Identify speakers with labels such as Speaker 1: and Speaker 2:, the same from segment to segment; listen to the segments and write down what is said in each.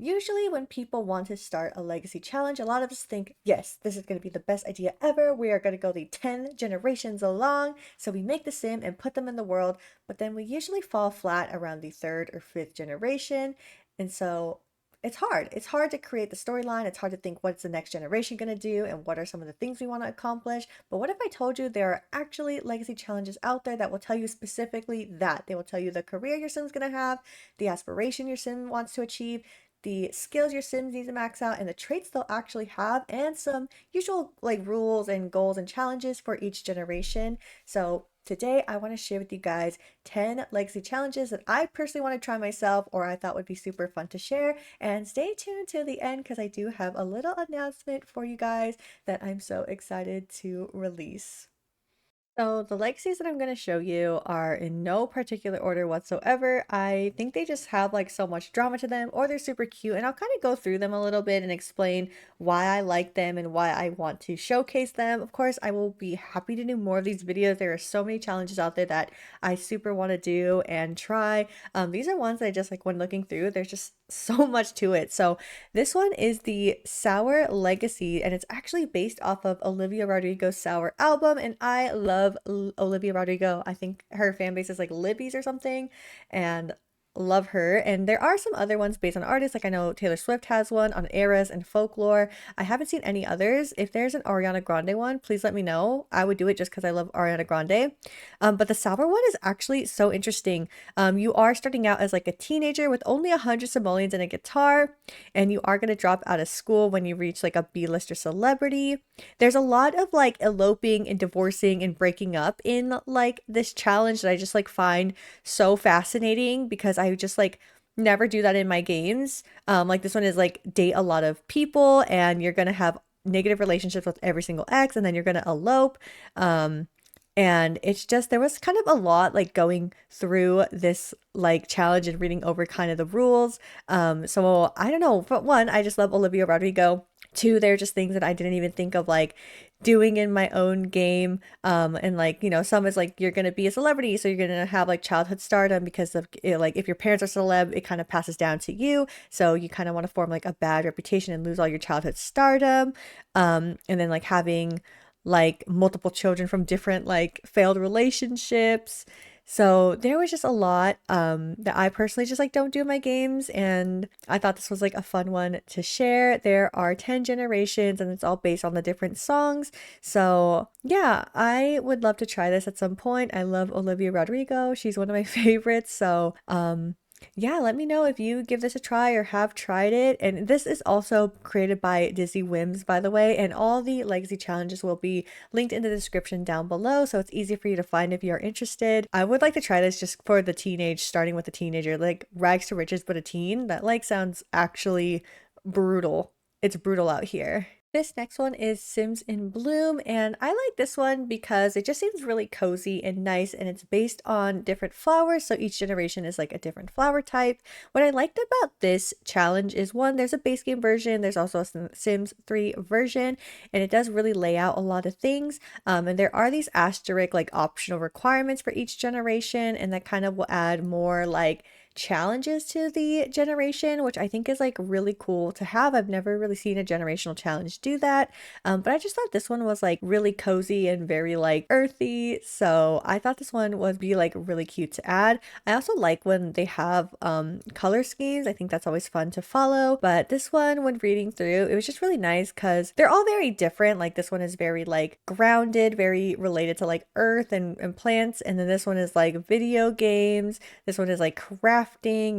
Speaker 1: Usually, when people want to start a legacy challenge, a lot of us think, yes, this is going to be the best idea ever. We are going to go the 10 generations along. So we make the sim and put them in the world, but then we usually fall flat around the third or fifth generation. And so it's hard. It's hard to create the storyline. It's hard to think what's the next generation going to do and what are some of the things we want to accomplish. But what if I told you there are actually legacy challenges out there that will tell you specifically that? They will tell you the career your sim's going to have, the aspiration your sim wants to achieve, the skills your Sims need to max out, and the traits they'll actually have, and some usual like rules and goals and challenges for each generation. So today I want to share with you guys 10 legacy challenges that I personally want to try myself or I thought would be super fun to share. And stay tuned to the end because I do have a little announcement for you guys that I'm so excited to release. So the legacies that I'm going to show you are in no particular order whatsoever. I think they just have like so much drama to them or they're super cute, and I'll kind of go through them a little bit and explain why I like them and why I want to showcase them. Of course, I will be happy to do more of these videos. There are so many challenges out there that I super want to do and try. These are ones that I just like when looking through, there's just so much to it. So this one is the Sour Legacy, and it's actually based off of Olivia Rodrigo's Sour album. And I love Olivia Rodrigo. I think her fan base is like Libby's or something, and love her. And there are some other ones based on artists, like I know Taylor Swift has one on eras and folklore. I haven't seen any others. If there's an Ariana Grande one, please let me know. I would do it just because I love Ariana Grande. But the Sour one is actually so interesting. You are starting out as like a teenager with only 100 simoleons and a guitar, and you are going to drop out of school when you reach like a B-lister celebrity. There's a lot of like eloping and divorcing and breaking up in like this challenge that I just like find so fascinating because I just like never do that in my games. Like this one is like date a lot of people and you're gonna have negative relationships with every single ex and then you're gonna elope. And it's just there was kind of a lot like going through this like challenge and reading over kind of the rules. So I don't know, but one, I just love Olivia Rodrigo. Two, they're just things that I didn't even think of like doing in my own game. And like, you know, some is like you're gonna be a celebrity, so you're gonna have like childhood stardom because of like if your parents are celeb, it kind of passes down to you. So you kind of want to form like a bad reputation and lose all your childhood stardom. And then like having like multiple children from different like failed relationships. So there was just a lot that I personally just like don't do in my games, and I thought this was like a fun one to share. There are 10 generations and it's all based on the different songs. So yeah, I would love to try this at some point. I love Olivia Rodrigo. She's one of my favorites. So yeah, let me know if you give this a try or have tried it. And this is also created by Disney Whims, by the way, and all the legacy challenges will be linked in the description down below, so it's easy for you to find if you're interested. I would like to try this just for the teenage, starting with a teenager, like rags to riches, but a teen. That like sounds actually brutal. It's brutal out here. This next one is Sims in Bloom, and I like this one because it just seems really cozy and nice, and it's based on different flowers, so each generation is like a different flower type. What I liked about this challenge is one, there's a base game version, there's also a Sims 3 version, and it does really lay out a lot of things. And there are these asterisk like optional requirements for each generation, and that kind of will add more like challenges to the generation, which I think is like really cool to have. I've never really seen a generational challenge do that. But I just thought this one was like really cozy and very like earthy. So I thought this one would be like really cute to add. I also like when they have color schemes. I think that's always fun to follow. But this one, when reading through, it was just really nice because they're all very different. Like this one is very like grounded, very related to like earth and plants. And then this one is like video games. This one is like crafting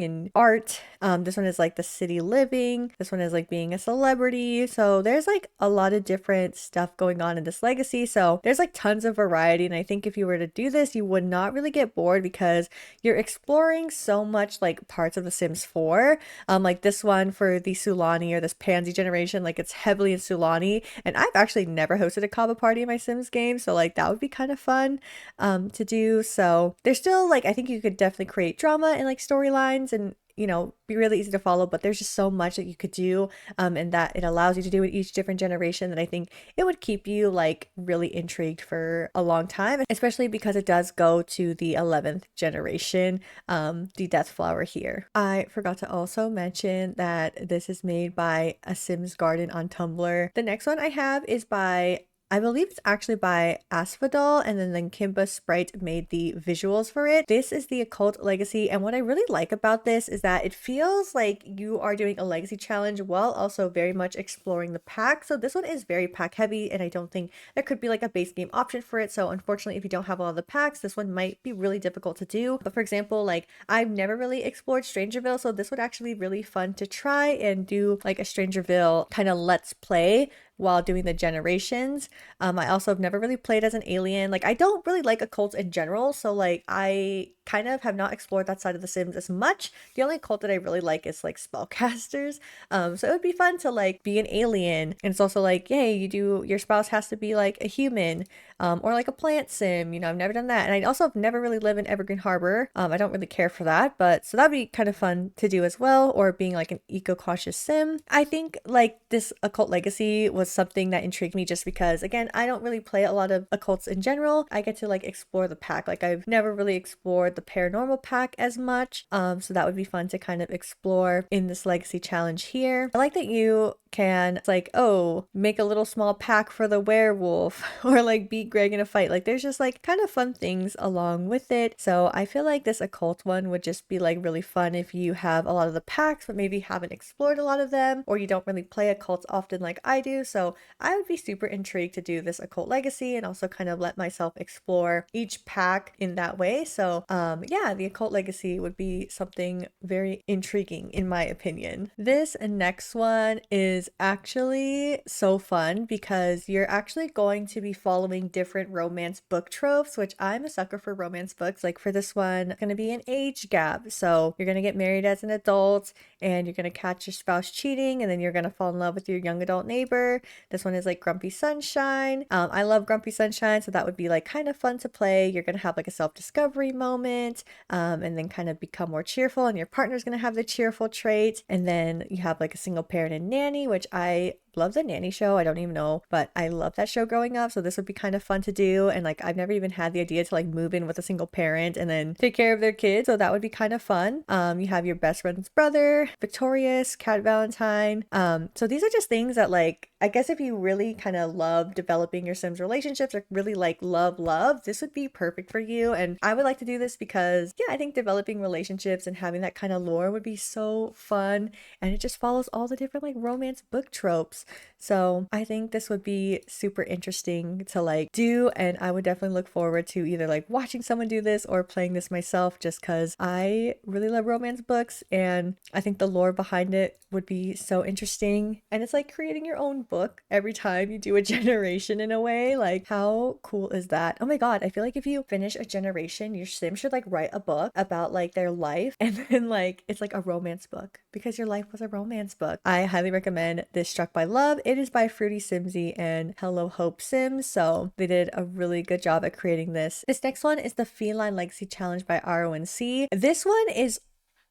Speaker 1: and art. This one is like the city living. This one is like being a celebrity. So there's like a lot of different stuff going on in this legacy. So there's like tons of variety. And I think if you were to do this, you would not really get bored because you're exploring so much like parts of The Sims 4. Like this one for the Sulani or this Pansy generation, like it's heavily in Sulani. And I've actually never hosted a Kava party in my Sims game. So like that would be kind of fun to do. So there's still like, I think you could definitely create drama and like storylines and be really easy to follow, but there's just so much that you could do, and that it allows you to do with each different generation, that I think it would keep you like really intrigued for a long time, especially because it does go to the 11th generation, the Death Flower here. I forgot to also mention that this is made by A Sims Garden on Tumblr. The next one I have is by, I believe it's actually by Asphodel, and then Kimba Sprite made the visuals for it. This is the Occult Legacy, and what I really like about this is that it feels like you are doing a legacy challenge while also very much exploring the pack. So this one is very pack heavy, and I don't think there could be like a base game option for it. So unfortunately, if you don't have all the packs, this one might be really difficult to do. But for example, like I've never really explored Strangerville, so this would actually be really fun to try and do like a Strangerville kind of let's play while doing the generations. I also have never really played as an alien. Like I don't really like occults in general, so like I kind of have not explored that side of the Sims as much. The only occult that I really like is like spellcasters. So it would be fun to like be an alien, and it's also like, yay, your spouse has to be like a human, or like a plant sim. I've never done that, and I also have never really lived in Evergreen Harbor. I don't really care for that, but so that'd be kind of fun to do as well, or being like an eco-cautious sim. I think like this Occult Legacy was something that intrigued me just because, again, I don't really play a lot of occults in general. I get to like explore the pack. Like I've never really explored the paranormal pack as much, so that would be fun to kind of explore in this legacy challenge here. I like that you can like, oh, make a little small pack for the werewolf or like beat Greg in a fight. Like there's just like kind of fun things along with it. So I feel like this occult one would just be like really fun if you have a lot of the packs but maybe haven't explored a lot of them, or you don't really play occults often like I do. So I would be super intrigued to do this Occult Legacy and also kind of let myself explore each pack in that way. So yeah, the Occult Legacy would be something very intriguing in my opinion. This next one is actually so fun because you're actually going to be following different romance book tropes, which I'm a sucker for romance books. Like for this one, it's going to be an age gap. So you're going to get married as an adult and you're going to catch your spouse cheating, and then you're going to fall in love with your young adult neighbor. This one is like Grumpy Sunshine. I love Grumpy Sunshine, so that would be like kind of fun to play. You're going to have like a self-discovery moment, and then kind of become more cheerful, and your partner's going to have the cheerful trait. And then you have like a single parent and nanny, which I love the nanny show. I don't even know, but I love that show growing up, so this would be kind of fun to do. And like I've never even had the idea to like move in with a single parent and then take care of their kids, so that would be kind of fun. You have your best friend's brother, Victorious, Cat Valentine. So these are just things that like, I guess if you really kind of love developing your Sims relationships, or really like love, this would be perfect for you. And I would like to do this because yeah, I think developing relationships and having that kind of lore would be so fun, and it just follows all the different like romance book tropes. So I think this would be super interesting to like do, and I would definitely look forward to either like watching someone do this or playing this myself, just because I really love romance books and I think the lore behind it would be so interesting. And it's like creating your own book every time you do a generation in a way. Like how cool is that? Oh my god, I feel like if you finish a generation, your sim should like write a book about like their life, and then like it's like a romance book because your life was a romance book. I highly recommend this Struck by Love. It is by Fruity Simsy and Hello Hope Sims, so they did a really good job at creating this. This next one is the Feline Legacy Challenge by RONC. This one is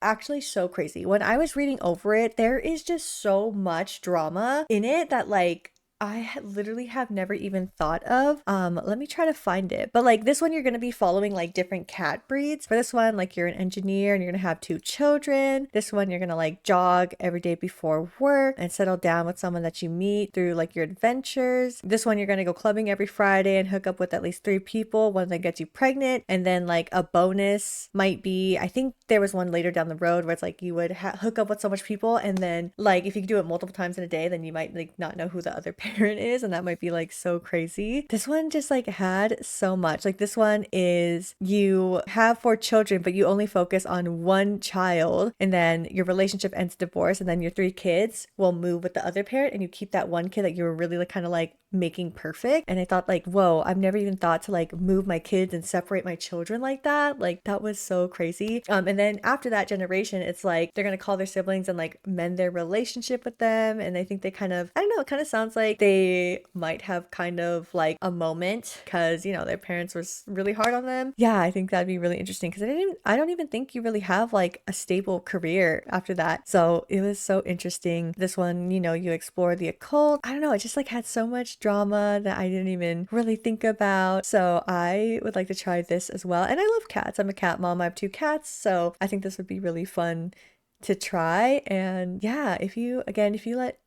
Speaker 1: actually so crazy. When I was reading over it, there is just so much drama in it that like literally have never even thought of. Let me try to find it. But like this one, you're gonna be following like different cat breeds. For this one, like you're an engineer and you're gonna have 2 children. This one, you're gonna like jog every day before work and settle down with someone that you meet through like your adventures. This one, you're gonna go clubbing every Friday and hook up with at least 3 people, one that gets you pregnant. And then like a bonus might be, I think there was one later down the road where it's like you would hook up with so much people, and then like if you do it multiple times in a day, then you might like not know who the other parent is, and that might be like so crazy. This one just like had so much. Like this one is you have 4 children but you only focus on 1 child, and then your relationship ends divorce, and then your 3 kids will move with the other parent, and you keep that 1 kid that you were really like kind of like making perfect. And I thought like, whoa, I've never even thought to like move my kids and separate my children like that. Like that was so crazy. And then after that generation, it's like they're gonna call their siblings and like mend their relationship with them. And I think they kind of, I don't know, it kind of sounds like like they might have kind of like a moment because, you know, their parents was really hard on them. Yeah, I think that'd be really interesting because I don't even think you really have like a stable career after that. So it was so interesting. This one, you know, you explore the occult. I don't know, it just like had so much drama that I didn't even really think about. So I would like to try this as well. And I love cats. I'm a cat mom. I have 2 cats. So I think this would be really fun to try. And yeah, if you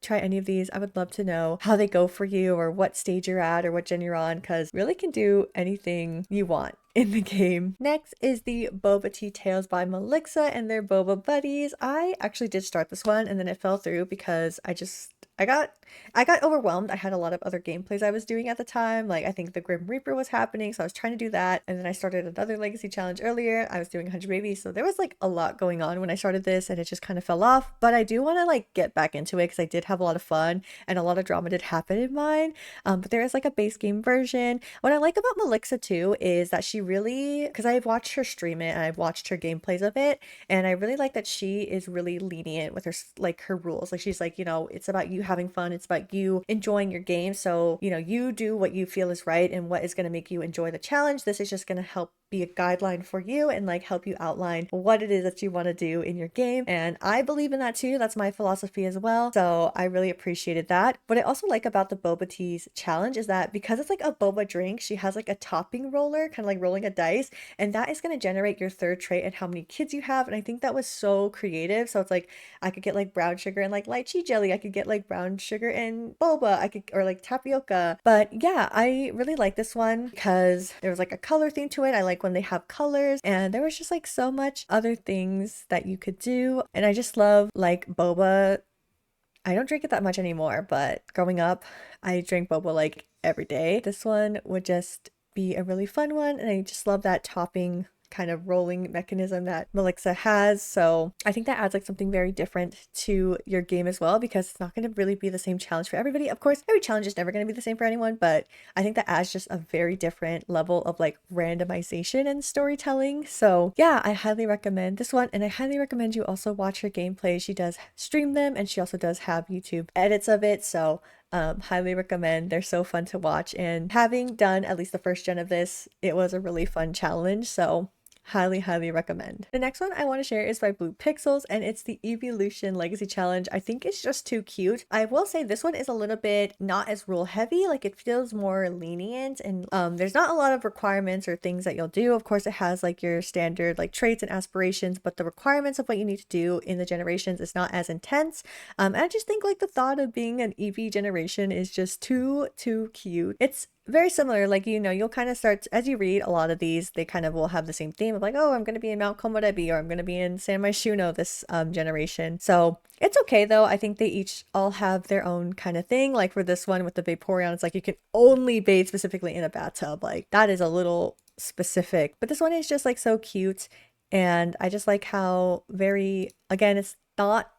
Speaker 1: try any of these, I would love to know how they go for you or what stage you're at or what gen you're on, because really can do anything you want in the game. Next is the Boba Tea Tales by Melixa and their Boba buddies. I actually did start this one and then it fell through because I got overwhelmed. I had a lot of other gameplays I was doing at the time. Like I think the Grim Reaper was happening, so I was trying to do that. And then I started another legacy challenge earlier. I was doing 100 babies, so there was like a lot going on when I started this and it just kind of fell off. But I do want to like get back into it because I did have a lot of fun and a lot of drama did happen in mine. But there is like a base game version. What I like about Melixa too is that she really, because I've watched her stream it and I've watched her gameplays of it, and I really like that she is really lenient with her rules. Like she's like, you know, it's about you having fun, it's about you enjoying your game, so you know, you do what you feel is right and what is going to make you enjoy the challenge. This is just going to help be a guideline for you and like help you outline what it is that you want to do in your game. And I believe in that too. That's my philosophy as well. So I really appreciated that. What I also like about the Boba Teas challenge is that because it's like a boba drink, she has like a topping roller, kind of like rolling a dice, and that is going to generate your third trait and how many kids you have. And I think that was so creative. So it's like I could get like brown sugar and like lychee jelly. I could get like brown sugar and boba. Or like tapioca. But yeah, I really like this one because there was like a color theme to it. I like when they have colors, and there was just like so much other things that you could do. And I just love like boba. I don't drink it that much anymore, but growing up, I drank boba like every day. This one would just be a really fun one, and I just love that topping kind of rolling mechanism that Melixa has. So I think that adds like something very different to your game as well, because it's not going to really be the same challenge for everybody. Of course, every challenge is never going to be the same for anyone, but I think that adds just a very different level of like randomization and storytelling. So yeah, I highly recommend this one, and I highly recommend you also watch her gameplay. She does stream them, and she also does have YouTube edits of it. So highly recommend. They're so fun to watch, and having done at least the first gen of this, it was a really fun challenge. So highly recommend. The next one I want to share is by Blue Pixels, and it's the Eeveelution Legacy Challenge. I think it's just too cute. I will say this one is a little bit not as rule heavy, like it feels more lenient, and there's not a lot of requirements or things that you'll do. Of course, it has like your standard like traits and aspirations, but the requirements of what you need to do in the generations is not as intense. And I just think like the thought of being an Eevee generation is just too cute. It's very similar, like, you know, you'll kind of start as you read a lot of these, they kind of will have the same theme of like, oh, I'm going to be in Mount Komorebi, or I'm going to be in San Myshuno this generation. So it's okay though. I think they each all have their own kind of thing. Like for this one with the Vaporeon, it's like you can only bathe specifically in a bathtub. Like that is a little specific, but this one is just like so cute. And I just like how again, it's not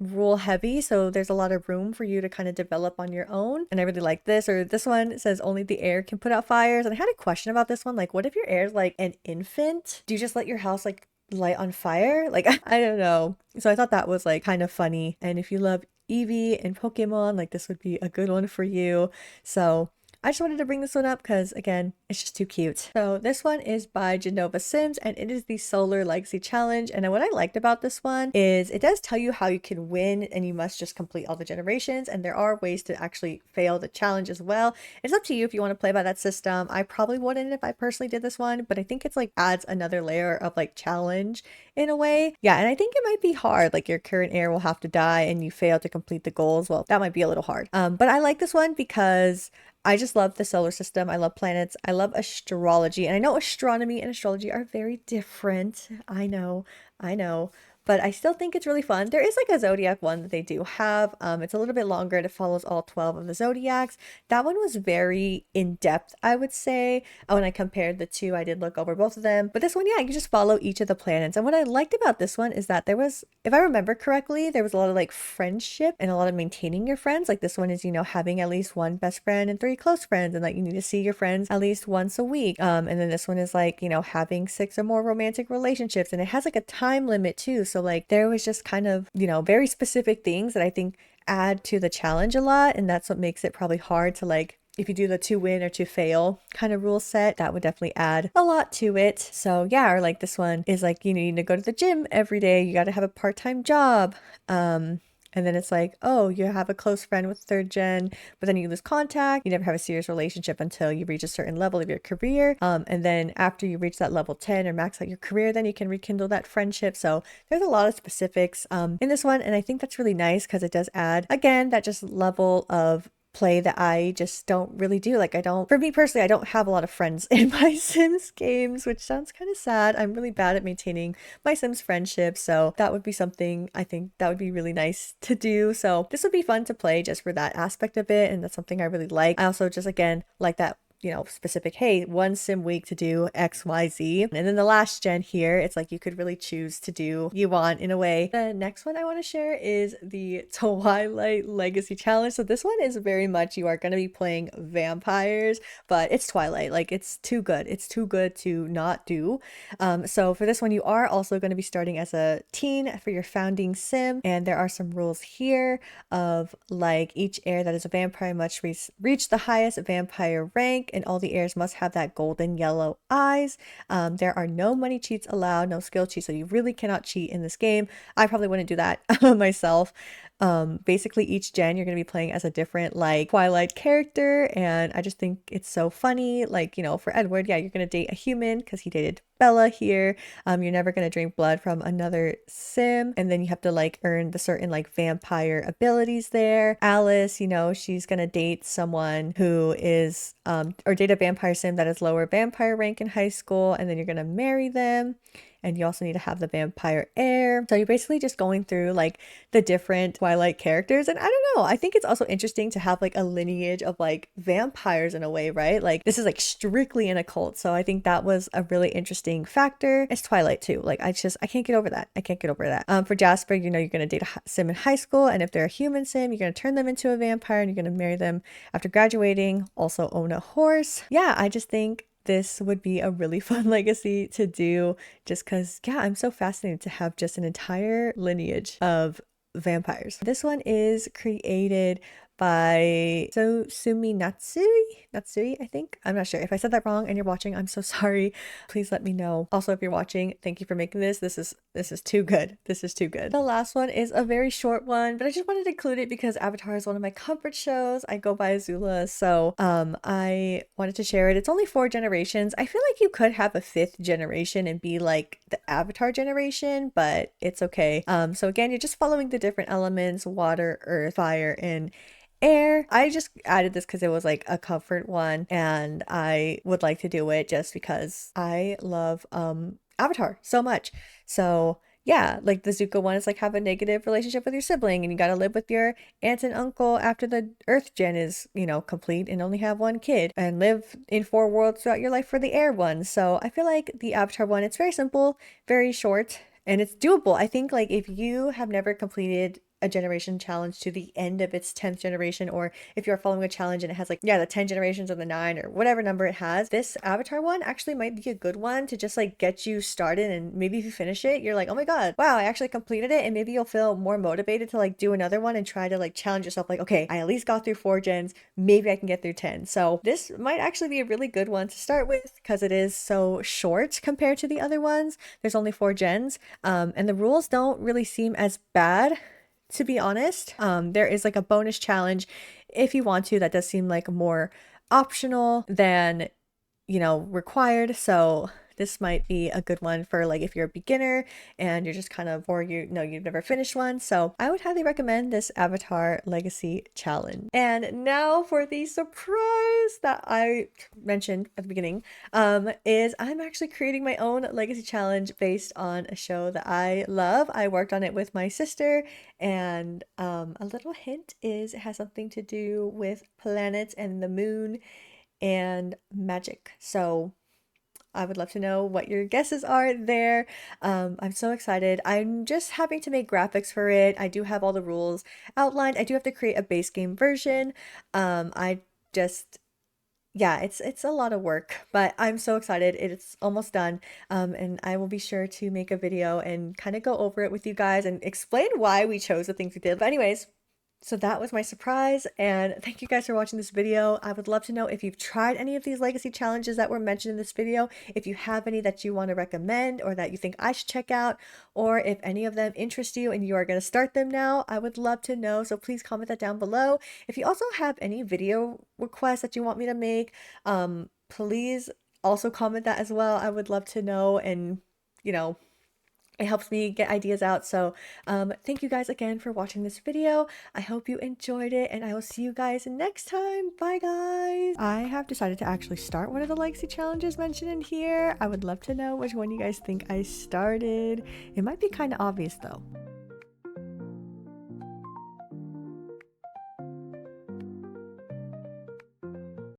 Speaker 1: rule heavy, so there's a lot of room for you to kind of develop on your own. And I really like this. Or this one says only the air can put out fires, and I had a question about this one, like what if your air is like an infant? Do you just let your house like light on fire? Like I don't know. So I thought that was like kind of funny, and if you love Eevee and Pokemon, like this would be a good one for you. So I just wanted to bring this one up because, again, it's just too cute. So this one is by Genova Sims, and it is the Solar Legacy Challenge. And what I liked about this one is it does tell you how you can win, and you must just complete all the generations. And there are ways to actually fail the challenge as well. It's up to you if you want to play by that system. I probably wouldn't if I personally did this one, but I think it's like adds another layer of like challenge in a way. Yeah, and I think it might be hard. Like your current heir will have to die and you fail to complete the goals. Well, that might be a little hard. But I like this one because I just love the solar system. I love planets. I love astrology. And I know astronomy and astrology are very different. I know. But I still think it's really fun. There is like a zodiac one that they do have. It's a little bit longer and it follows all 12 of the zodiacs. That one was very in-depth, I would say. When I compared the two, I did look over both of them. But this one, yeah, you just follow each of the planets. And what I liked about this one is that there was, if I remember correctly, there was a lot of like friendship and a lot of maintaining your friends. Like this one is, you know, having at least one best friend and 3 close friends, and like you need to see your friends at least once a week. And then this one is like, you know, having 6 or more romantic relationships, and it has like a time limit too. So So like there was just kind of, you know, very specific things that I think add to the challenge a lot, and that's what makes it probably hard to like, if you do the to win or to fail kind of rule set, that would definitely add a lot to it. So yeah, or like this one is like, you need to go to the gym every day, you got to have a part-time job. And then it's like, oh, you have a close friend with third gen, but then you lose contact. You never have a serious relationship until you reach a certain level of your career. And then after you reach that level 10 or max out your career, then you can rekindle that friendship. So there's a lot of specifics in this one. And I think that's really nice because it does add, again, that just level of play that I just don't really do. Like for me personally, I don't have a lot of friends in my Sims games, which sounds kind of sad. I'm really bad at maintaining my Sims friendships. So that would be something I think that would be really nice to do. So this would be fun to play just for that aspect of it. And that's something I really like. I also just, again, like that, you know, specific, hey, one sim week to do XYZ. And then the last gen here, it's like you could really choose to do you want in a way. The next one I want to share is the Twilight Legacy Challenge. So this one is very much, you are going to be playing vampires, but it's Twilight. Like it's too good. It's too good to not do. So for this one, you are also going to be starting as a teen for your founding sim. And there are some rules here of like each heir that is a vampire must reach the highest vampire rank, and all the heirs must have that golden yellow eyes. There are no money cheats allowed, no skill cheats, so you really cannot cheat in this game. I probably wouldn't do that myself. Basically each gen you're going to be playing as a different like Twilight character, and I just think it's so funny. Like, you know, for Edward, yeah, you're going to date a human because he dated Bella here. You're never going to drink blood from another sim, and then you have to like earn the certain like vampire abilities there. Alice, you know, she's going to date someone who is or date a vampire sim that is lower vampire rank in high school, and then you're going to marry them. And you also need to have the vampire heir. So you're basically just going through like the different Twilight characters. And I don't know, I think it's also interesting to have like a lineage of like vampires in a way, right? Like this is like strictly an occult. So I think that was a really interesting factor. It's Twilight too. Like I can't get over that. I can't get over that. For Jasper, you know, you're going to date a sim in high school. And if they're a human sim, you're going to turn them into a vampire and you're going to marry them after graduating. Also own a horse. Yeah, I just think this would be a really fun legacy to do, just because, yeah, I'm so fascinated to have just an entire lineage of vampires. This one is created by Sumi Natsui, I think. I'm not sure. If I said that wrong and you're watching, I'm so sorry. Please let me know. Also, if you're watching, thank you for making this. This is too good. This is too good. The last one is a very short one, but I just wanted to include it because Avatar is one of my comfort shows. I go by Azula, so I wanted to share it. It's only 4 generations. I feel like you could have a 5th generation and be like the Avatar generation, but it's okay. So again, you're just following the different elements: water, earth, fire, and air. I just added this because it was like a comfort one, and I would like to do it just because I love Avatar so much. So yeah, like the Zuko one is like have a negative relationship with your sibling and you got to live with your aunt and uncle after the earth gen is, you know, complete, and only have one kid and live in 4 worlds throughout your life for the air one. So I feel like the Avatar one, it's very simple, very short, and it's doable. I think like if you have never completed a generation challenge to the end of its 10th generation, or if you're following a challenge and it has like, yeah, the 10 generations or the 9 or whatever number it has, this Avatar one actually might be a good one to just like get you started. And maybe if you finish it, you're like, oh my god, wow, I actually completed it. And maybe you'll feel more motivated to like do another one and try to like challenge yourself, like, okay, I at least got through 4 gens, maybe I can get through 10. So this might actually be a really good one to start with because it is so short compared to the other ones. There's only 4 gens, and the rules don't really seem as bad, to be honest. There is like a bonus challenge if you want to, that does seem like more optional than, you know, required. So this might be a good one for like if you're a beginner and you're just kind of, or you know, you've never finished one. So I would highly recommend this Avatar Legacy Challenge. And now for the surprise that I mentioned at the beginning, is I'm actually creating my own Legacy Challenge based on a show that I love. I worked on it with my sister, and a little hint is it has something to do with planets and the moon and magic. So I would love to know what your guesses are there. I'm so excited. I'm just having to make graphics for it. I do have all the rules outlined. I do have to create a base game version. I just Yeah, it's a lot of work, but I'm so excited. It's almost done. And I will be sure to make a video and kind of go over it with you guys and explain why we chose the things we did. But anyways, so that was my surprise, and thank you guys for watching this video. I would love to know if you've tried any of these legacy challenges that were mentioned in this video, if you have any that you want to recommend or that you think I should check out, or if any of them interest you and you are going to start them now. I would love to know, so please comment that down below. If you also have any video requests that you want me to make, please also comment that as well. I would love to know, and you know, it helps me get ideas out. So thank you guys again for watching this video. I hope you enjoyed it, and I will see you guys next time. Bye guys. I have decided to actually start one of the legacy challenges mentioned in here. I would love to know which one you guys think I started. It might be kind of obvious though.